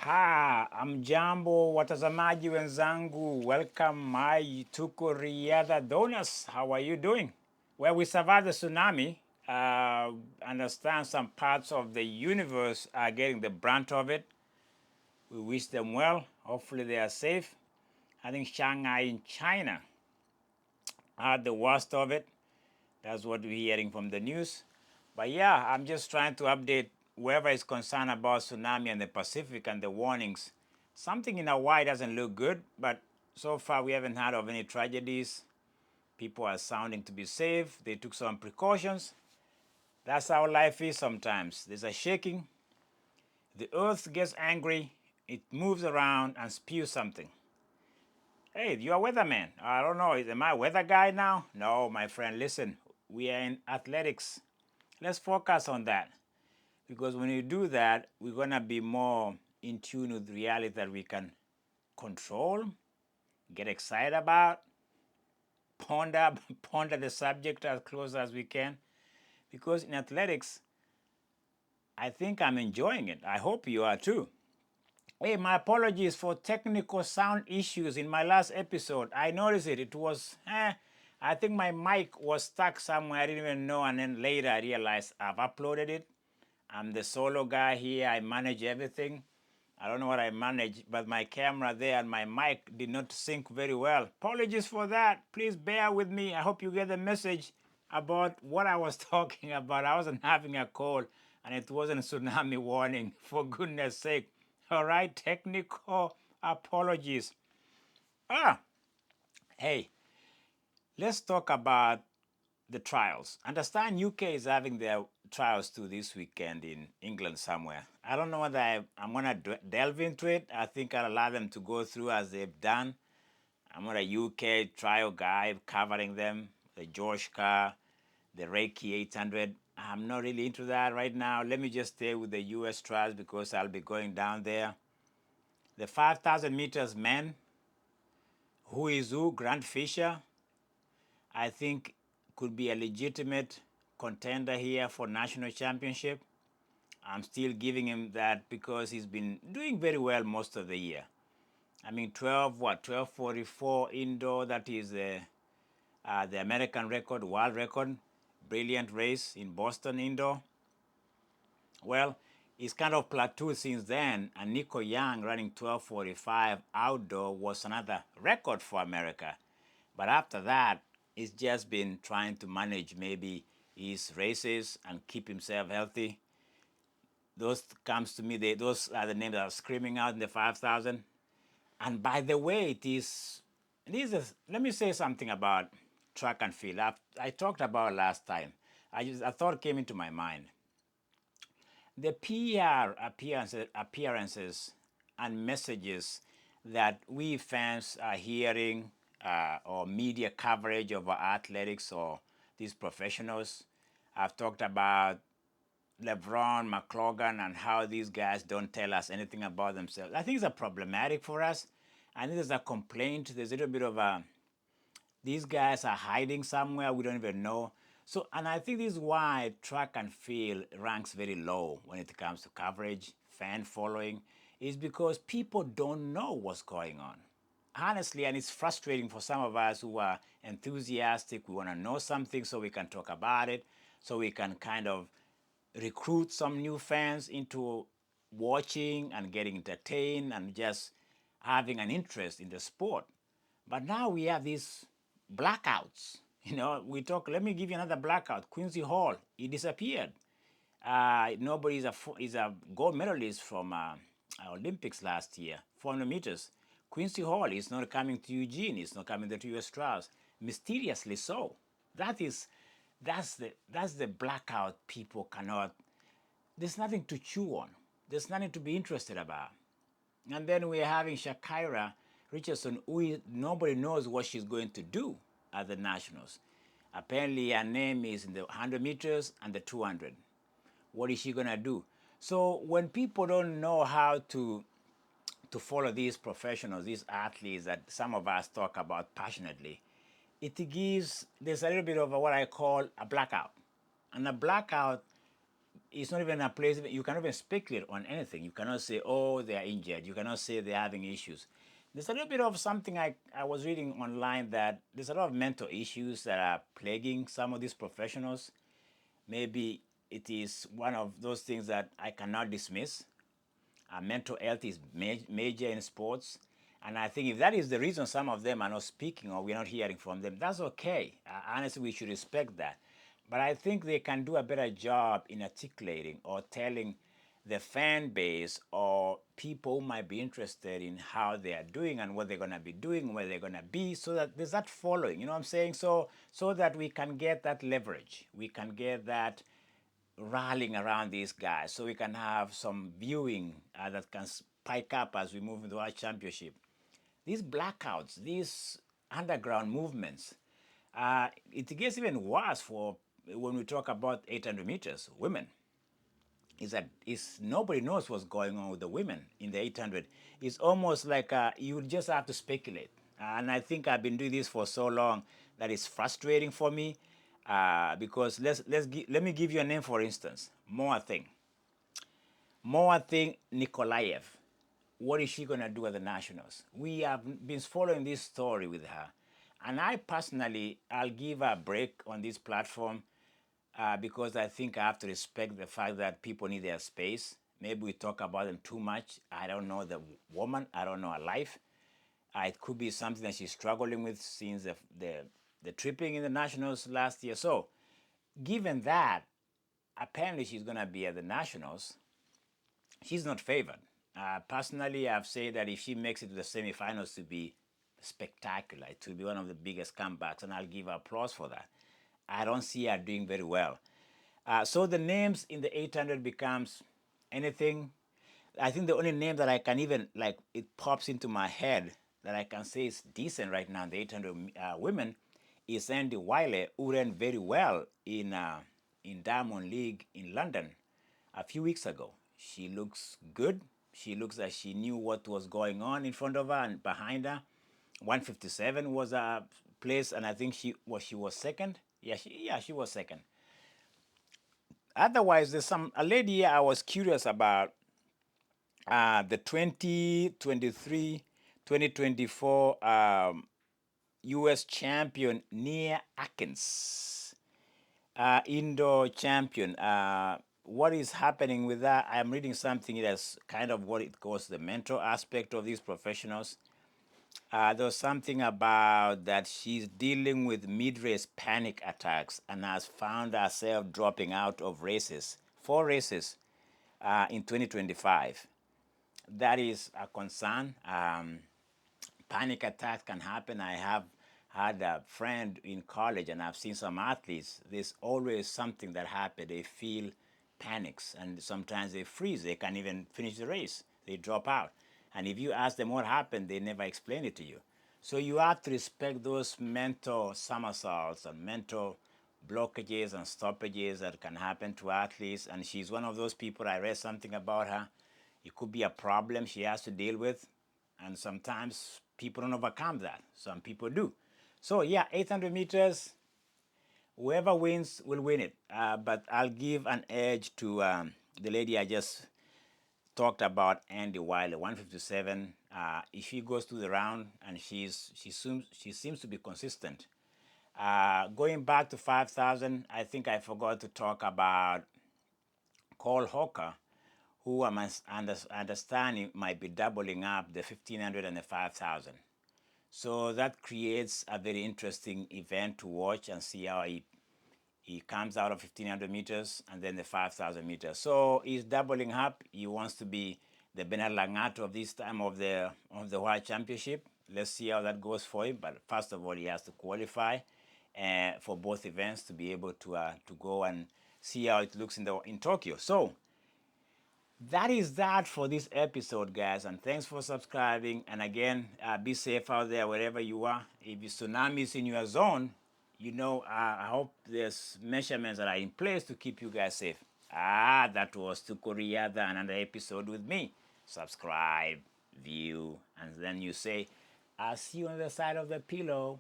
Amjambo watazamaji wenzangu, welcome my tuko riadha donors. How are you doing? Well, we survived the tsunami. Understand some parts of the universe are getting the brunt of it. We wish them well. Hopefully they are safe. I think Shanghai in China had the worst of it. That's what we're hearing from the news. But yeah, I'm just trying to update whoever is concerned about tsunami and the Pacific and the warnings. Something in Hawaii doesn't look good, but so far we haven't heard of any tragedies. People are sounding to be safe. They took some precautions. That's how life is sometimes. There's a shaking. The earth gets angry. It moves around and spews something. Hey, you're a weatherman. I don't know. Am I a weather guy now? No, my friend, listen. We are in athletics. Let's focus on that. Because when you do that, we're going to be more in tune with reality that we can control, get excited about, ponder, ponder the subject as close as we can. Because in athletics, I think I'm enjoying it. I hope you are too. Hey, my apologies for technical sound issues in my last episode. I noticed it. It was, I think my mic was stuck somewhere. I didn't even know. And then later I realized I've uploaded it. I'm the solo guy here. I manage everything. I don't know what I manage, but my camera there and my mic did not sync very well. Apologies for that. Please bear with me. I hope you get the message about what I was talking about. I wasn't having a cold and it wasn't a tsunami warning, for goodness sake. All right, technical apologies. Ah, hey, let's talk about the trials. Understand UK is having their trials too this weekend in England somewhere. I don't know whether I'm going to delve into it. I think I'll allow them to go through as they've done. I'm not a UK trial guy covering them, the George Carr, the Reiki 800. I'm not really into that right now. Let me just stay with the US trials because I'll be going down there. The 5,000 meters men, who is who? Grant Fisher, I think could be a legitimate contender here for national championship. I'm still giving him that because he's been doing very well most of the year. I mean, 1244 indoor, that is the American record, world record. Brilliant race in Boston indoor. Well, it's kind of plateaued since then, and Nico Young running 1245 outdoor was another record for America. But after that, he's just been trying to manage maybe his races and keep himself healthy. Those comes to me, those are the names that are screaming out in the 5,000. And by the way, let me say something about track and field. I talked about last time. A thought came into my mind. The PR appearances and messages that we fans are hearing or media coverage of our athletics or these professionals. I've talked about LeBron, McLaughlin, and how these guys don't tell us anything about themselves. I think it's problematic for us. I think there's a complaint. There's a little bit of these guys are hiding somewhere. We don't even know. So, and I think this is why track and field ranks very low when it comes to coverage, fan following, is because people don't know what's going on. Honestly, and it's frustrating for some of us who are enthusiastic. We want to know something so we can talk about it, so we can kind of recruit some new fans into watching and getting entertained and just having an interest in the sport. But now we have these blackouts. Let me give you another blackout. Quincy Hall, he disappeared. Nobody is a gold medalist from Olympics last year, 400 meters. Quincy Hall is not coming to Eugene. He's not coming to the US trials. Mysteriously so. That's the blackout people cannot. There's nothing to chew on. There's nothing to be interested about. And then we're having Shakira Richardson, who nobody knows what she's going to do at the Nationals. Apparently, her name is in the 100 meters and the 200. What is she going to do? So when people don't know how to follow these professionals, these athletes that some of us talk about passionately, there's a little bit of what I call a blackout. And a blackout it's not even a place you cannot even speculate on anything. You cannot say, oh, they are injured. You cannot say they're having issues. There's a little bit of something I was reading online that there's a lot of mental issues that are plaguing some of these professionals. Maybe it is one of those things that I cannot dismiss. Mental health is major in sports. And I think if that is the reason some of them are not speaking or we're not hearing from them, that's okay. Honestly, we should respect that. But I think they can do a better job in articulating or telling the fan base or people who might be interested in how they are doing and what they're going to be doing, where they're going to be, so that there's that following. You know what I'm saying? So that we can get that leverage. We can get that rallying around these guys so we can have some viewing that can spike up as we move into our championship. These blackouts, these underground movements, it gets even worse for when we talk about 800 meters, women. Is that nobody knows what's going on with the women in the 800. It's almost like you just have to speculate. And I think I've been doing this for so long that it's frustrating for me because let me give you a name for instance. Athing Nikolayev. What is she going to do at the Nationals? We have been following this story with her. And I personally, I'll give her a break on this platform because I think I have to respect the fact that people need their space. Maybe we talk about them too much. I don't know the woman. I don't know her life. It could be something that she's struggling with since the tripping in the Nationals last year. So, given that, apparently she's going to be at the Nationals, she's not favored. Personally, I've said that if she makes it to the semifinals, to be spectacular. It will be one of the biggest comebacks, and I'll give her applause for that. I don't see her doing very well. So the names in the 800 becomes anything. I think the only name that I can even, like, it pops into my head that I can say is decent right now in the 800 women is Addy Wiley, who ran very well in Diamond League in London a few weeks ago. She looks good. She looks like she knew what was going on in front of her and behind her. 157 was a place, and I think she was second. She was second. Otherwise, there's a lady I was curious about. The 2023, 2024 U.S. champion Nia Akins, indoor champion. What is happening with that? I'm reading something that's kind of what it calls the mental aspect of these professionals. There was something about that she's dealing with mid-race panic attacks and has found herself dropping out of races, 4 races in 2025. That is a concern. Panic attacks can happen. I have had a friend in college and I've seen some athletes. There's always something that happens. They feel panics and sometimes they freeze. They can't even finish the race. They drop out. And if you ask them what happened, they never explain it to you. So you have to respect those mental somersaults and mental blockages and stoppages that can happen to athletes. And she's one of those people. I read something about her. It could be a problem she has to deal with. And sometimes people don't overcome that. Some people do. So yeah, 800 meters, whoever wins will win it. But I'll give an edge to the lady I just talked about, Addy Wiley, 157. If she goes through the round and she seems to be consistent. Going back to 5,000, I think I forgot to talk about Cole Hawker, who I'm understanding might be doubling up the 1,500 and the 5,000. So that creates a very interesting event to watch and see how he comes out of 1,500 meters and then the 5,000 meters. So he's doubling up. He wants to be the Bernard Langato of this time of the World Championship. Let's see how that goes for him. But first of all, he has to qualify for both events to be able to go and see how it looks in Tokyo. So that is that for this episode, guys, and thanks for subscribing. And again, be safe out there wherever you are. If the tsunami is in your zone, I hope there's measurements that are in place to keep you guys safe. That was Tukoriada, another episode with me. Subscribe, view, and then you say, I'll see you on the side of the pillow.